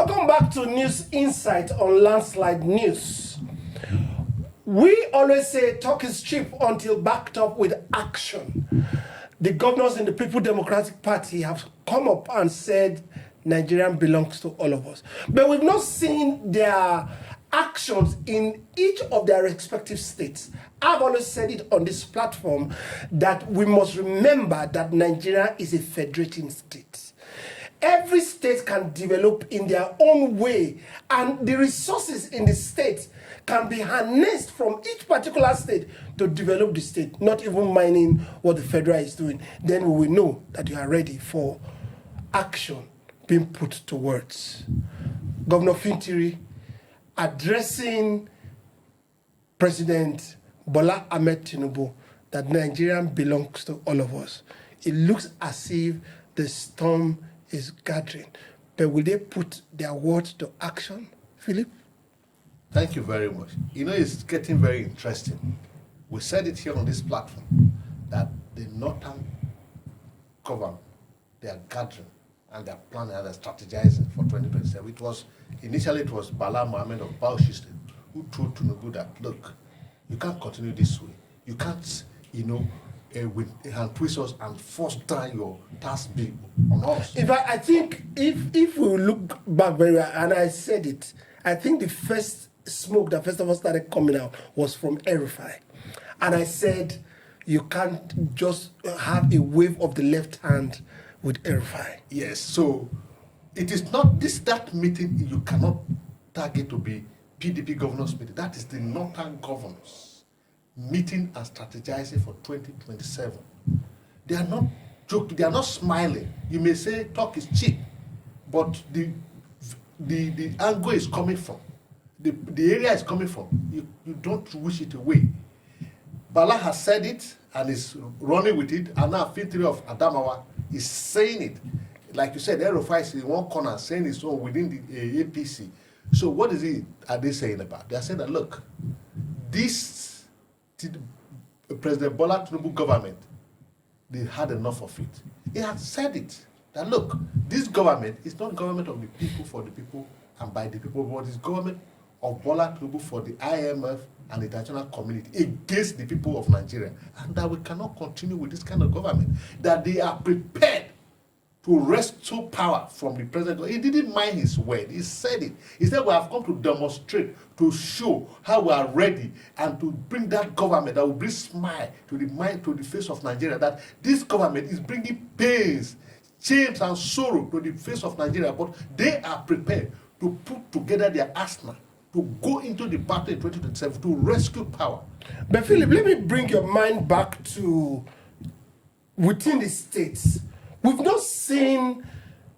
Welcome back to News Insight on Landslide News. We always say talk is cheap until backed up with action. The governors in the People Democratic Party have come up and said Nigeria belongs to all of us. But we've not seen their actions in each of their respective states. I've always said it on this platform that we must remember that Nigeria is a federating state. Every state can develop in their own way, and the resources in the state can be harnessed from each particular state to develop the state, not even minding what the federal is doing. Then we will know that you are ready for action being put to words. Governor Fintiri addressing President Bola Tinubu that Nigeria belongs to all of us. It looks as if the storm is gathering, but will they put their words to action, Philip? Thank you very much. You know, it's getting very interesting. We said it here on this platform that the Northern government, they are gathering and they're planning and they're strategizing for 2027. Initially it was Bala Mohammed of Bauchi State who told Tinubu that, look, you can't continue this way. You can't, with hand twist us and force down your tax bill on us. In fact, I think if we look back very well, and I said it, I think the first smoke that first of all started coming out was from El-Rufai. And I said, you can't just have a wave of the left hand with El-Rufai. Yes, so it is not that meeting you cannot target to be PDP governors meeting. That is the Northern governors meeting and strategizing for 2027. They are not joking, they are not smiling. You may say talk is cheap, but the angle is coming from, the area is coming from. You don't wish it away. Bala has said it and is running with it, and now Fintiri of Adamawa is saying it. Like you said, El-Rufai is in one corner saying his own within the APC. So what are they saying about? They are saying that, look, this President Bola Tinubu government, they had enough of it. He had said it, that look, this government is not government of the people, for the people, and by the people, but it's government of Bola Tinubu for the IMF and the international community against the people of Nigeria, and that we cannot continue with this kind of government, that they are prepared to wrestle power from the president. He didn't mind his word. He said it. He said, we have come to demonstrate, to show how we are ready, and to bring that government that will bring smile to the mind, to the face of Nigeria, that this government is bringing pains, change, and sorrow to the face of Nigeria, but they are prepared to put together their arsenal to go into the battle in 2027 to rescue power. But Philip, let me bring your mind back to within the states. We've not seen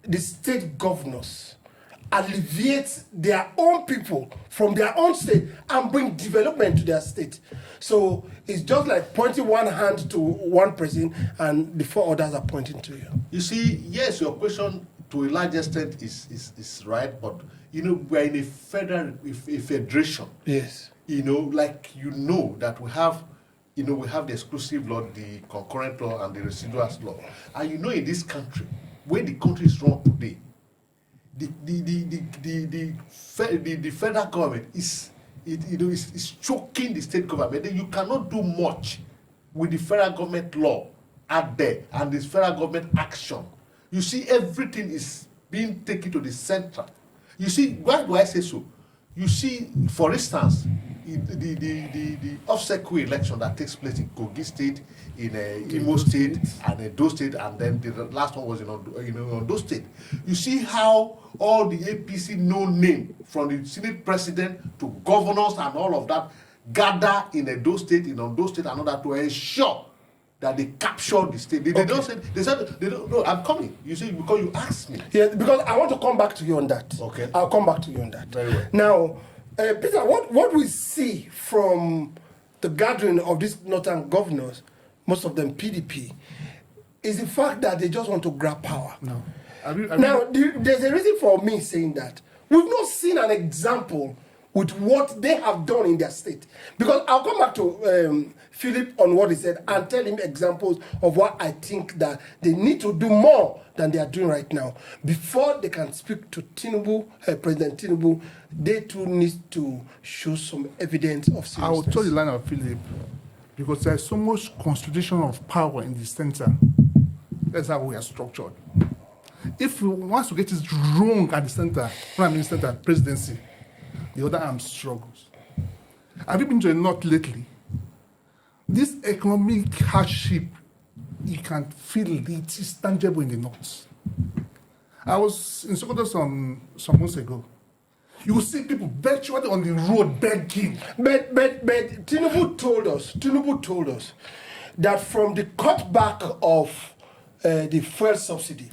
the state governors alleviate their own people from their own state and bring development to their state. So it's just like pointing one hand to one person and the four others are pointing to you. You see, yes, your question to a large extent is right, but we're in a federation. Yes. That we have we have the exclusive law, the concurrent law, and the residuals law. And in this country, where the country is run today, the federal government is choking the state government. Then you cannot do much with the federal government law out there and this federal government action. You see, everything is being taken to the center. You see, why do I say so? You see, for instance, the off-cycle election that takes place in Kogi State, in Imo State, and Edo State, and then the last one was in Ondo State. You see how all the APC no name, from the Senate president to governors and all of that, gather in Edo State, in Ondo State, and all that to ensure that they capture the state. They don't say, they said, they don't, no, I'm coming. You see, because you asked me. Yeah, because I want to come back to you on that. Okay. I'll come back to you on that. Very well. Now, Peter, what we see from the gathering of these northern governors, most of them PDP, is the fact that they just want to grab power. No. Now, there's a reason for me saying that. We've not seen an example with what they have done in their state. Because I'll come back to Philip on what he said and tell him examples of what I think that they need to do more than they are doing right now. Before they can speak to Tinubu, President Tinubu, they too need to show some evidence of seriousness. I will tell the line of Philip, because there's so much concentration of power in the center. That's how we are structured. If we want to get it wrong at the center, prime minister and presidency, the other arm struggles. Have you been to the north lately? This economic hardship, you can feel it. It's tangible in the north. I was in Sokoto some months ago. You will see people virtually on the road begging. But Tinubu told us that from the cutback of the fuel subsidy,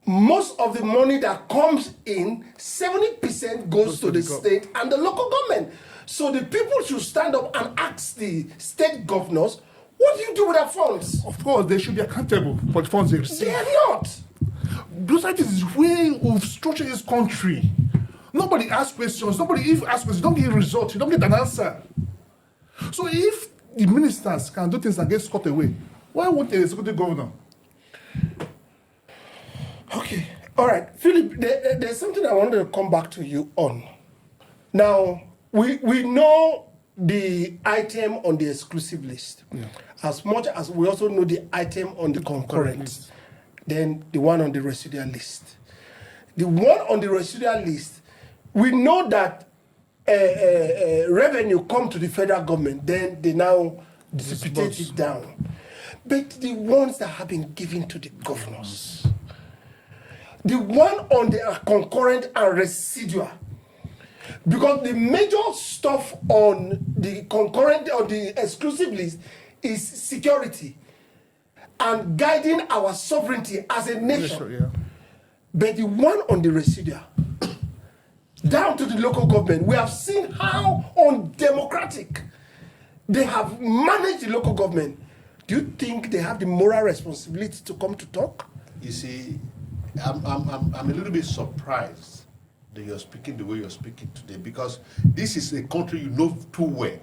most of the money that comes in, 70% goes to the state and the local government. So the people should stand up and ask the state governors, what do you do with our funds? Of course, they should be accountable for the funds they receive. They are not. Those is the way of structuring this country. Nobody asks questions. Nobody even asks questions. You don't get a result. You don't get an answer. So if the ministers can do things and get scot away, why won't the executive governor? Okay. All right. Philip, there's something I wanted to come back to you on. Now, we know the item on the exclusive list, as much as we also know the item on the concurrent list, then the one on the residual list. The one on the residual list, we know that revenue come to the federal government, then they now dissipate it down. But the ones that have been given to the governors, the one on the concurrent and residual, because the major stuff on the concurrent, on the exclusive list is security and guiding our sovereignty as a nation. But the one on the residual, down to the local government, we have seen how undemocratic they have managed the local government. Do you think they have the moral responsibility to come to talk? You see, I'm a little bit surprised that you're speaking the way you're speaking today, because this is a country you know too well.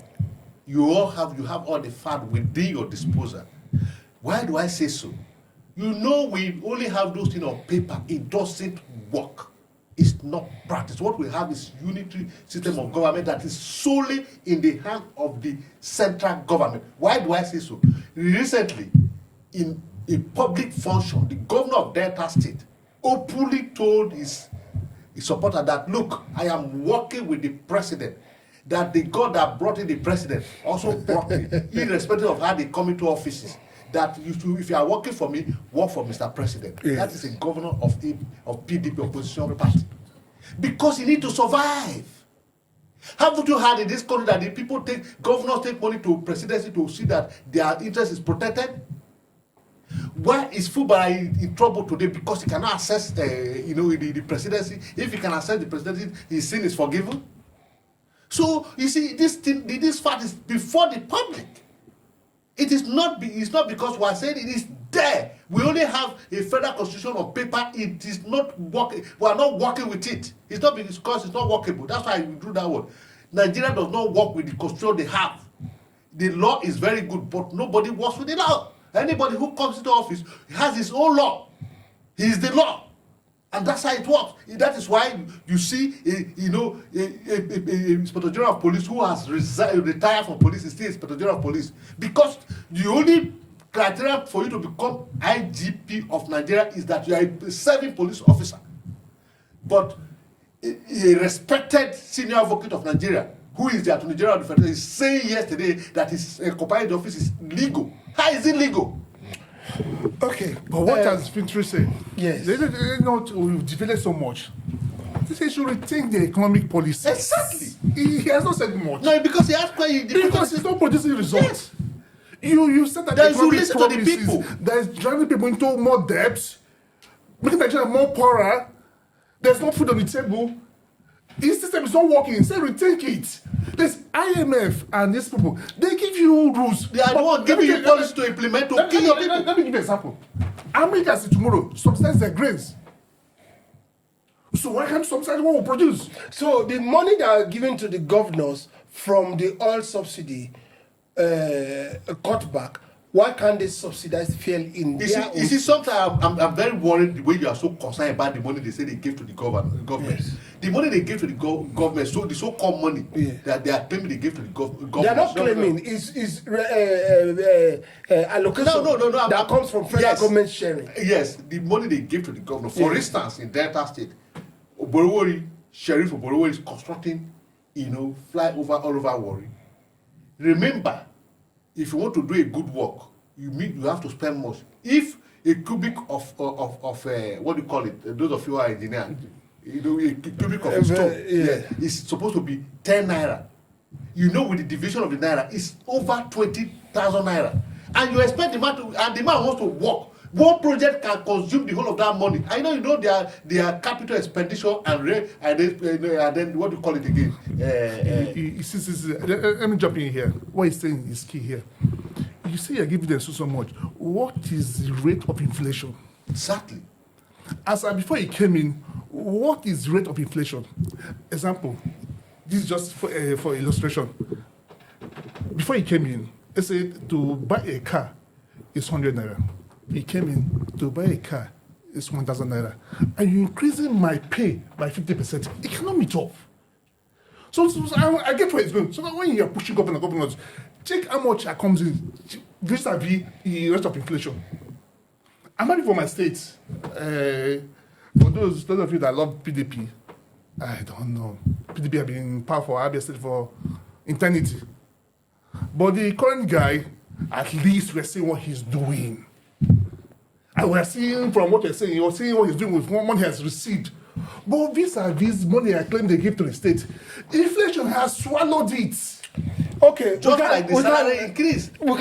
You have all the facts within your disposal. Why do I say so? You know, we only have those things on paper. It doesn't work. It's not practice. What we have is unitary system of government that is solely in the hand of the central government. Why do I say so? Recently, in a public function, the governor of Delta State openly told his supporter that, look, I am working with the president, that the God that brought in the president also brought me, irrespective of how they come into offices. That if you are working for me, work for Mr. President. Yes. That is a governor of PDP opposition party. Because you need to survive. Haven't you heard in this country that the governors take money to presidency to see that their interest is protected? Why is Fubara in trouble today? Because he cannot access the presidency. If he can access the presidency, his sin is forgiven. So you see, this fact is before the public. It's not because we are saying it is there. We only have a federal constitution on paper. It is not working. We are not working with it. It's not because it's not workable. That's why we do that word. Nigeria does not work with the constitution they have. The law is very good, but nobody works with the law. Anybody who comes into office has his own law. He is the law. And that's how it works. That is why you see, a Inspector General of Police who has retired from police is still Inspector General of Police. Because the only criteria for you to become IGP of Nigeria is that you are a serving police officer. But a respected senior advocate of Nigeria, who is the Attorney General of the Federation, is saying yesterday that his occupying the office is legal. How is it legal? Okay, but what has Fintiri said? Yes. They we've developed so much. They say should rethink the economic policy. Exactly. He has not said much. No, because he asked why because he's not producing results. Yes. You said that then the economic listen to the people. That is driving people into more debts, making Nigeria more poorer. There's no food on the table. This system is not working. Say rethink it. There's IMF and these people. They give you rules. They are the one giving you policy to implement to kill your people. Let me give you an example. America says tomorrow subsidize their grains. So why can't subsidize what we produce? So the money that are given to the governors from the oil subsidy cutback, why can't they subsidize fuel in their own? You see, sometimes I'm very worried the way you are so concerned about the money they say they give to the government. Yes. The money they give to the government, so the so-called money that they are claiming they give to the government. They are not claiming it's allocation that comes from federal government sharing. Yes, the money they give to the government. For instance, in Delta State, Oborowori, Sheriff Oborowori is constructing, flyover all over Warri. Remember, if you want to do a good work, you have to spend much. If a cubic of what do you call it? Those of you who are engineers, a cubic of stone is supposed to be 10 naira. With the division of the naira, it's over 20,000 naira, and you expect the man wants to work. One project can consume the whole of that money. I know their capital expenditure and then what do you call it again? Let me jump in here. What he's saying is key here. You say you're giving them so much. What is the rate of inflation? Exactly. Before he came in, what is the rate of inflation? Example, this is just for illustration. Before he came in, let's say to buy a car is 100 naira. He came in to buy a car, it's 1,000 naira. And you're increasing my pay by 50%. It cannot meet up. So I get where it's going. So when you're pushing governors, check how much comes in vis-a-vis the rate of inflation. I'm happy for my state. For those of you that love PDP, I don't know. PDP have been in power for Abia State for eternity. But the current guy, at least we're seeing what he's doing. And we're seeing from what you're saying what he's doing with what money he has received. But vis-a-vis money I claim they give to the state, inflation has swallowed it. Okay, just like the salary increase. You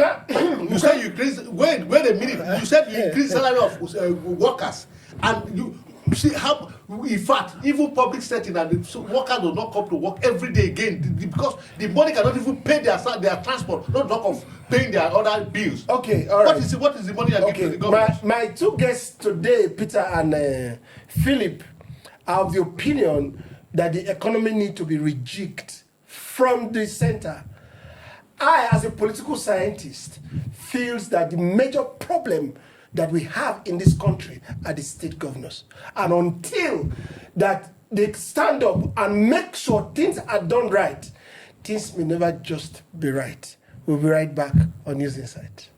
said you increase. Wait a minute. You said you increase salary of workers, and you see how, in fact, even public setting and the workers will not come to work every day again because the money cannot even pay their transport. Not talk of paying their other bills. Okay, all right. What is the money you're giving to the government? My two guests today, Peter and Philip, are of the opinion that the economy needs to be rejigged from the center. I, as a political scientist, feels that the major problem that we have in this country are the state governors. And until that they stand up and make sure things are done right, things may never just be right. We'll be right back on News Insight.